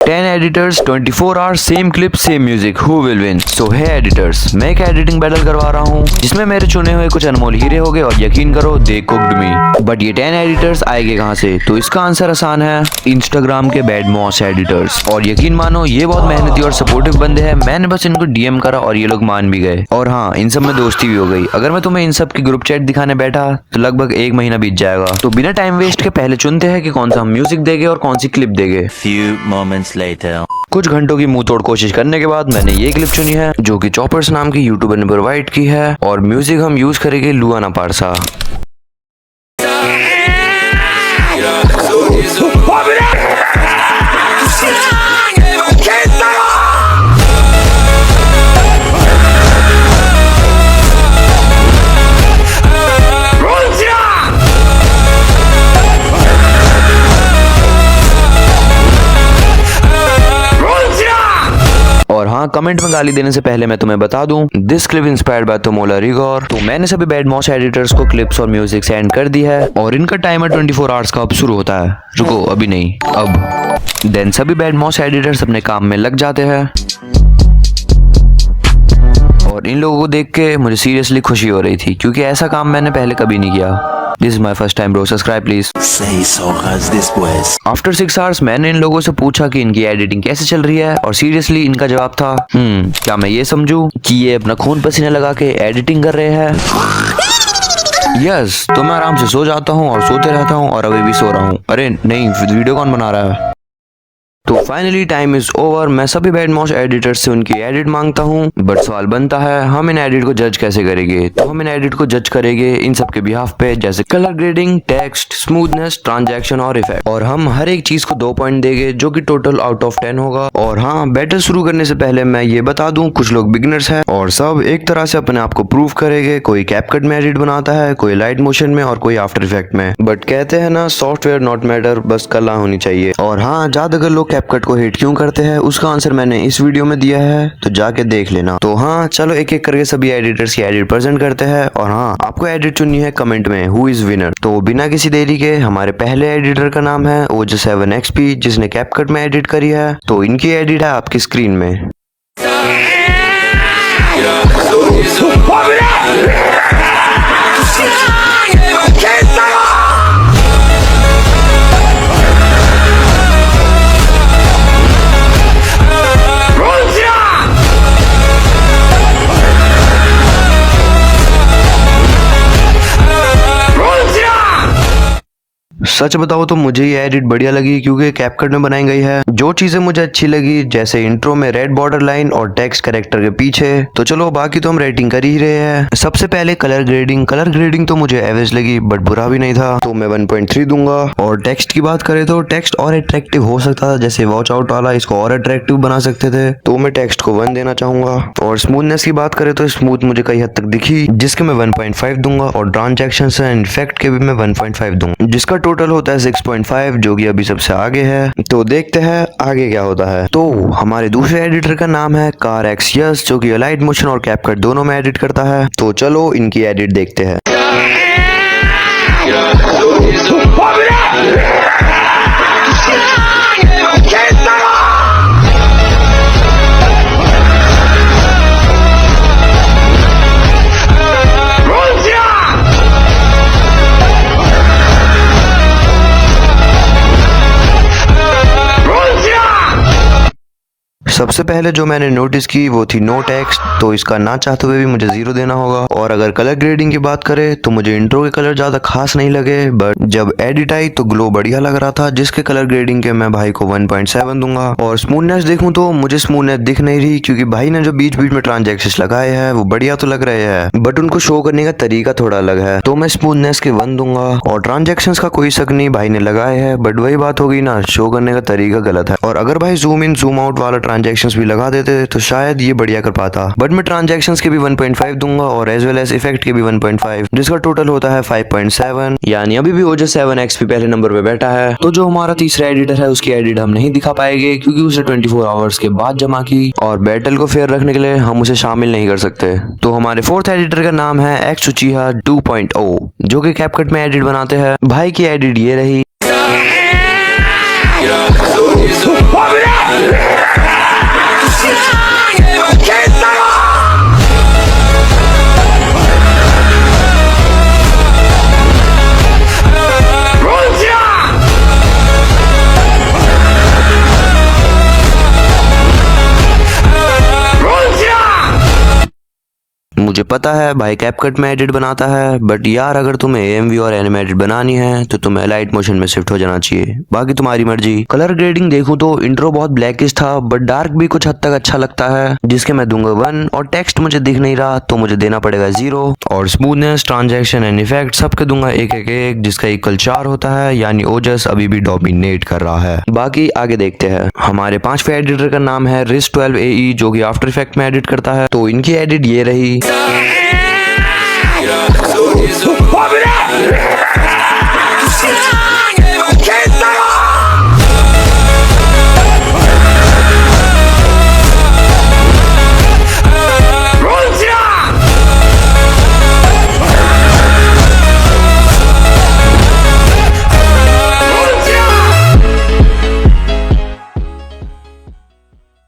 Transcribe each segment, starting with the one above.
10 editors, 24 hours, same clip, same music. Who will win? So hey editors, मैं एक editing battle करवा रहा हूँ जिसमें मेरे चुने हुए कुछ अनमोल हीरे हो गए और यकीन करो दे कुक्ड मी। बट ये 10 एडिटर्स आएंगे कहाँ से? तो इसका आंसर आसान है, इंस्टाग्राम के बैड मॉस एडिटर्स। और यकीन मानो ये बहुत मेहनती और सपोर्टिव बंदे हैं। मैंने बस इनको डीएम करा और ये लोग मान भी गए। और हाँ, इन सब में दोस्ती भी हो गई। अगर मैं तुम्हें इन सब की ग्रुप चैट दिखाने बैठा तो लगभग 1 महीना बीत जाएगा। तो बिना टाइम वेस्ट के पहले चुनते हैं कि कौन सा हम म्यूजिक देंगे और कौन सी क्लिप देंगे। Few moments later. कुछ घंटों की मुंह तोड़ कोशिश करने के बाद मैंने ये क्लिप चुनी है जो कि चॉपर्स नाम की यूट्यूबर ने प्रोवाइड की है। और म्यूजिक हम यूज करेंगे लुआना पारसा। और हाँ, कमेंट में गाली देने से पहले मैं तुम्हें बता दूं, दिस क्लिप इंस्पायर्ड बाय तोमोला रिगोर। तो मैंने सभी बैड मॉस एडिटर्स को क्लिप्स और म्यूजिक सेंड कर दी है और इनका टाइमर 24 आवर्स का अब शुरू होता है। रुको, अभी नहीं, अब। देन सभी बैड मॉस एडिटर्स अपने काम में लग जाते हैं और इन लोगों को देख के मुझे सीरियसली खुशी हो रही थी क्योंकि ऐसा काम मैंने पहले कभी नहीं किया। This is my first time bro, subscribe please. Say so has this boys. After 6 hours मैंने इन लोगों से पूछा कि इनकी एडिटिंग कैसे चल रही है और सीरियसली इनका जवाब था क्या मैं ये समझूं कि ये अपना खून पसीना लगा के एडिटिंग कर रहे हैं? यस, तो मैं आराम से सो जाता हूँ और सोते रहता हूँ और अभी भी सो रहा हूँ। अरे नहीं, वीडियो कौन बना रहा है? तो फाइनली टाइम इज ओवर। मैं सभी बैड मॉस एडिटर्स से उनकी एडिट मांगता हूँ। बट सवाल बनता है, हम इन एडिट को जज कैसे करेंगे? तो हम इन एडिट को जज करेंगे इन सब के बिहाफ पे, जैसे colour grading, text, smoothness, transaction और इफेक्ट। और हम हर एक चीज को 2 पॉइंट देंगे जो कि टोटल आउट ऑफ 10 होगा। और हाँ, बैटल शुरू करने से पहले मैं ये बता दूं, कुछ लोग बिगिनर्स हैं और सब एक तरह से अपने आप को प्रूव करेंगे। कोई कैपकट में एडिट बनाता है, कोई लाइट मोशन में और कोई आफ्टर इफेक्ट में। बट कहते हैं ना, सॉफ्टवेयर नॉट मैटर, बस कला होनी चाहिए। और हाँ, ज्यादातर लोग कैपकट को हेट क्यों करते हैं उसका आंसर मैंने इस वीडियो में दिया है, तो जाके देख लेना। तो हाँ, चलो एक एक करके सभी एडिटर्स की एडिट प्रेजेंट करते हैं। और हाँ, आपको एडिट चुननी है कमेंट में हु इज विनर। तो बिना किसी देरी के हमारे पहले एडिटर का नाम है OJ7XP, जिसने कैपकट में एडिट करी है। तो इनकी एडिट है आपकी स्क्रीन में। सच बताओ तो मुझे ये एडिट बढ़िया लगी क्योंकि कैपकट में बनाई गई है। जो चीजें मुझे अच्छी लगी, जैसे इंट्रो में रेड बॉर्डर लाइन और टेक्स्ट कैरेक्टर के पीछे। तो चलो, बाकी तो हम रेटिंग कर ही रहे हैं। सबसे पहले कलर ग्रेडिंग तो मुझे एवरेज लगी बट बुरा भी नहीं था, तो मैं 1.3 दूंगा। और टेक्स्ट की बात करें तो टेक्स्ट और अट्रैक्टिव हो सकता था, जैसे वॉच आउट वाला, इसको और अट्रैक्टिव बना सकते थे, तो मैं टेक्स्ट को 1 देना चाहूंगा। और स्मूथनेस की बात करें तो स्मूथ मुझे कई हद तक दिखी, जिसके मैं 1.5 दूंगा। और ट्रांजैक्शन एंड इफेक्ट के भी मैं 1.5 दूंगा, जिसका टोटल होता है 6.5, जो कि अभी सबसे आगे है। तो देखते हैं आगे क्या होता है। तो हमारे दूसरे एडिटर का नाम है CarXYes, जो कि लाइट मोशन और कैपकट दोनों में एडिट करता है। तो चलो इनकी एडिट देखते हैं। सबसे पहले जो मैंने नोटिस की वो थी नो टेक्स्ट, तो इसका ना चाहते हुए भी मुझे 0 देना होगा। और अगर कलर ग्रेडिंग की बात करें तो मुझे इंट्रो के कलर ज्यादा खास नहीं लगे, बट जब एडिट आई तो ग्लो बढ़िया लग रहा था, जिसके कलर ग्रेडिंग के मैं भाई को 1.7 दूंगा। और स्मूथनेस देखूं तो मुझे स्मूथनेस दिख नहीं रही, क्योंकि भाई ने जो बीच बीच में ट्रांजैक्शंस लगाए हैं वो बढ़िया तो लग रहे हैं, बट उनको शो करने का तरीका थोड़ा अलग है, तो मैं स्मूथनेस के 1 दूंगा। और ट्रांजैक्शंस का कोई शक नहीं, भाई ने लगाए हैं, बट वही बात होगी ना, शो करने का तरीका गलत है। और अगर भाई जूम इन जूम आउट वाला ट्रांजैक्शंस भी लगा देते तो शायद ये बढ़िया कर पाता, बट मैं ट्रांजैक्शंस के भी 1.5 दूंगा और एज वेल एज इफेक्ट के भी 1.5, जिसका टोटल होता है 5.7। यानी अभी भी OJ7XP पहले नंबर पे बैठा है। तो जो हमारा तीसरा एडिटर है उसकी एडिट हम नहीं दिखा पाएंगे क्योंकि उसे 24 आवर्स के बाद जमा की, और बैटल को फेयर रखने के लिए हम उसे शामिल नहीं कर सकते। तो हमारे फोर्थ एडिटर का नाम है X Uchiha 2.0, जो कि कैपकट में एडिट बनाते हैं। भाई की एडिट ये रही। मुझे पता है भाई कैपकट में एडिट बनाता है, बट यार अगर तुम्हें AMV और एनिमेटेड बनानी है तो तुम्हें लाइट मोशन में शिफ्ट हो जाना चाहिए। बाकी तुम्हारी मर्जी। कलर ग्रेडिंग देखूं तो इंट्रो बहुत ब्लैकिश था, बट डार्क भी कुछ हद तक अच्छा लगता है, जिसके मैं दूंगा 1। और टेक्स्ट मुझे दिख नहीं रहा तो मुझे देना पड़ेगा 0। और स्मूथनेस, ट्रांजैक्शन एंड इफेक्ट सबके दूंगा 1 जिसका इक्वल 4 होता है, यानी ओजस अभी भी डोमिनेट कर रहा है। बाकी आगे देखते हैं। हमारे 5वें एडिटर का नाम है RIS12AE, जो कि आफ्टर इफेक्ट में एडिट करता है। तो इनकी एडिट ये रही।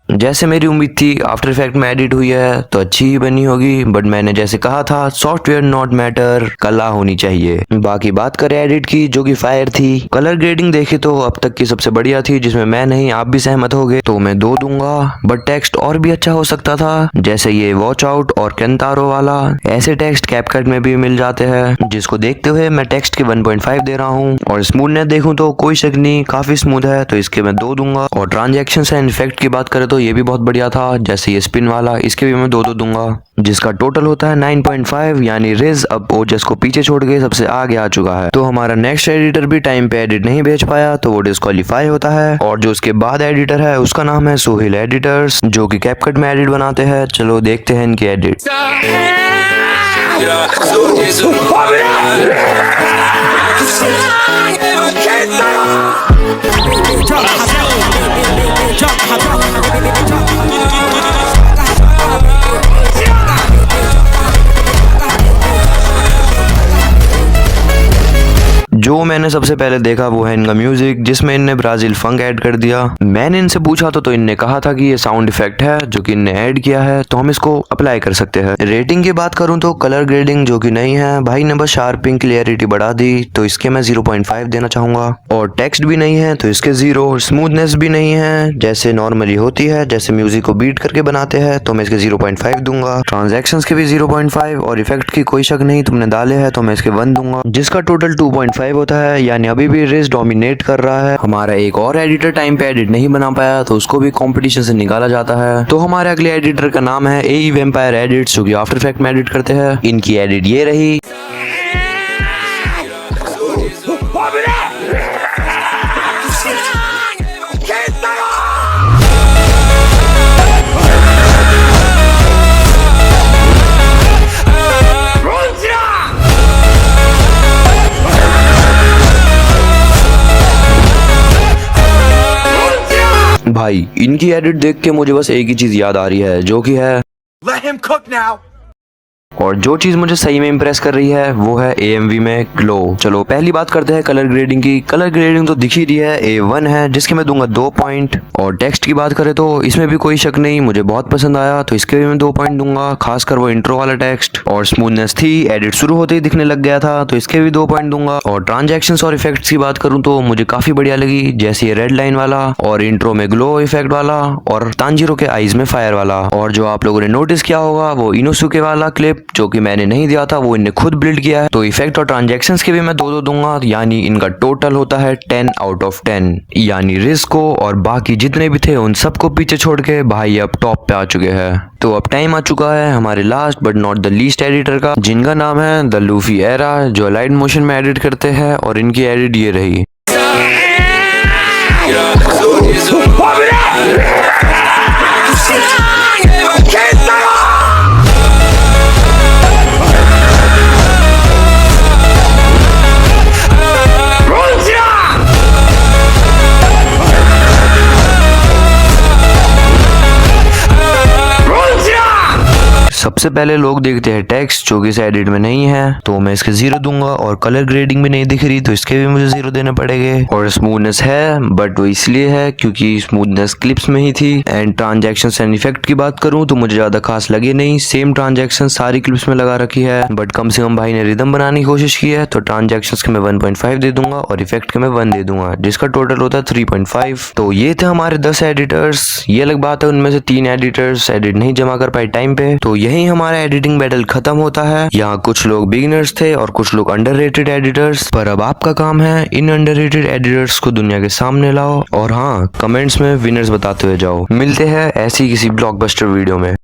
जैसे मेरी उम्मीद थी आफ्टर इफेक्ट में एडिट हुई है तो अच्छी ही बनी होगी, बट मैंने जैसे कहा था सॉफ्टवेयर नॉट मैटर, कला होनी चाहिए। बाकी बात करें एडिट की, जो कि फायर थी। कलर ग्रेडिंग देखे तो अब तक की सबसे बढ़िया थी, जिसमें मैं नहीं आप भी सहमत होगे, तो मैं 2 दूंगा। बट टेक्स्ट और भी अच्छा हो सकता था, जैसे ये वॉच आउट और केंतारो वाला। ऐसे टेक्स्ट कैपकट में भी मिल जाते हैं, जिसको देखते हुए मैं टेक्स्ट के 1.5 दे रहा हूँ। और स्मूथनेस देखूं तो कोई शक नहीं, काफी स्मूथ है, तो इसके मैं 2 दूंगा। और ट्रांजेक्शन एंड इफेक्ट की बात करें तो ये भी बहुत बढ़िया था, जैसे ये स्पिन वाला, इसके भी मैं 2 दूंगा, जिसका टोटल होता है 9.5, यानी रिज अब ओजस को पीछे छोड़ के सबसे आगे आ चुका है। तो हमारा नेक्स्ट एडिटर भी टाइम पे एडिट नहीं भेज पाया, तो वो डिस्क्वालीफाई होता है। और जो उसके बाद एडिटर है उसका नाम है सोहिल एडिटर्स, जो कि कैपकट में एडिट बनाते हैं। चलो देखते हैं इनकी एडिट। जो मैंने सबसे पहले देखा वो है इनका म्यूजिक, जिसमें इनने ब्राजील फंक ऐड कर दिया। मैंने इनसे पूछा तो इनने कहा था कि ये साउंड इफेक्ट है जो कि इनने ऐड किया है, तो हम इसको अप्लाई कर सकते हैं। रेटिंग की बात करूं तो कलर ग्रेडिंग जो कि नहीं है, भाई ने बस शार्पिंग क्लियरिटी बढ़ा दी, तो इसके मैं 0.5 देना चाहूंगा। और टेक्स्ट भी नहीं है तो इसके 0। स्मूथनेस भी नहीं है जैसे नॉर्मली होती है, जैसे म्यूजिक को बीट करके बनाते हैं, तो मैं इसके 0.5 दूंगा। ट्रांजेक्शंस के भी 0.5 और इफेक्ट की कोई शक नहीं तुमने डाले हैं, तो मैं इसके 1 दूंगा, जिसका टोटल 2.5 होता है, यानी अभी भी रिस डोमिनेट कर रहा है। हमारा एक और एडिटर टाइम पे एडिट नहीं बना पाया, तो उसको भी कंपटीशन से निकाला जाता है। तो हमारे अगले एडिटर का नाम है AE वेम्पायर एडिट्स, जो कि आफ्टर इफेक्ट में एडिट करते हैं। इनकी एडिट ये रही। भाई इनकी एडिट देख के मुझे बस एक ही चीज याद आ रही है, जो कि है Let him cook now! और जो चीज मुझे सही में इंप्रेस कर रही है वो है AMV में ग्लो। चलो पहली बात करते हैं कलर ग्रेडिंग की। कलर ग्रेडिंग तो दिख ही रही है, A1 है, जिसके मैं दूंगा 2 पॉइंट। और टेक्स्ट की बात करें तो इसमें भी कोई शक नहीं, मुझे बहुत पसंद आया, तो इसके भी मैं 2 पॉइंट दूंगा, खासकर वो इंट्रो वाला टेक्स्ट। और स्मूथनेस थी, एडिट शुरू होते ही दिखने लग गया था, तो इसके भी 2 पॉइंट दूंगा। और ट्रांजेक्शंस और इफेक्ट्स की बात करूं तो मुझे काफी बढ़िया लगी, जैसे ये रेड लाइन वाला और इंट्रो में ग्लो इफेक्ट वाला और तांजीरो के आईज में फायर वाला। और जो आप लोगों ने नोटिस किया होगा वो इनोसुके वाला क्लिप, जो कि मैंने नहीं दिया था, वो इनने खुद बिल्ड किया है। तो इफेक्ट और ट्रांजैक्शंस के भी मैं 2 दूंगा, यानी इनका टोटल होता है 10 आउट ऑफ 10। यानी रिस्क को और बाकी जितने भी थे उन सबको पीछे छोड़ के भाई अब टॉप पे आ चुके हैं। तो अब टाइम आ चुका है हमारे last but not the least editor का, जिनका नाम है द लूफी एरा, जो लाइट मोशन में एडिट करते हैं। और इनकी एडिट ये रही। सबसे पहले लोग देखते हैं टेक्स्ट जो कि इस एडिट में नहीं है, तो मैं इसके 0 दूंगा। और कलर ग्रेडिंग भी नहीं दिख रही तो इसके भी मुझे 0 देने पड़ेंगे। और स्मूथनेस है बट वो इसलिए है क्योंकि स्मूथनेस क्लिप्स में ही थी। एंड ट्रांजैक्शन एंड इफेक्ट की बात करूं तो मुझे ज्यादा खास लगे नहीं, सेम ट्रांजैक्शन सारी क्लिप्स में लगा रखी है, बट कम से कम भाई ने रिदम बनाने की कोशिश की है, तो ट्रांजैक्शंस के मैं 1.5 दे दूंगा और इफेक्ट के मैं 1 दे दूंगा, जिसका टोटल होता है 3.5। तो ये थे हमारे 10 एडिटर्स। ये अलग बात है उनमें से 3 एडिटर्स एडिट नहीं जमा कर पाए टाइम पे, तो यही हमारा एडिटिंग बैटल खत्म होता है। यहाँ कुछ लोग बिगिनर्स थे और कुछ लोग अंडररेटेड एडिटर्स, पर अब आपका काम है इन अंडररेटेड एडिटर्स को दुनिया के सामने लाओ। और हाँ, कमेंट्स में विनर्स बताते हुए जाओ। मिलते हैं ऐसी किसी ब्लॉकबस्टर वीडियो में।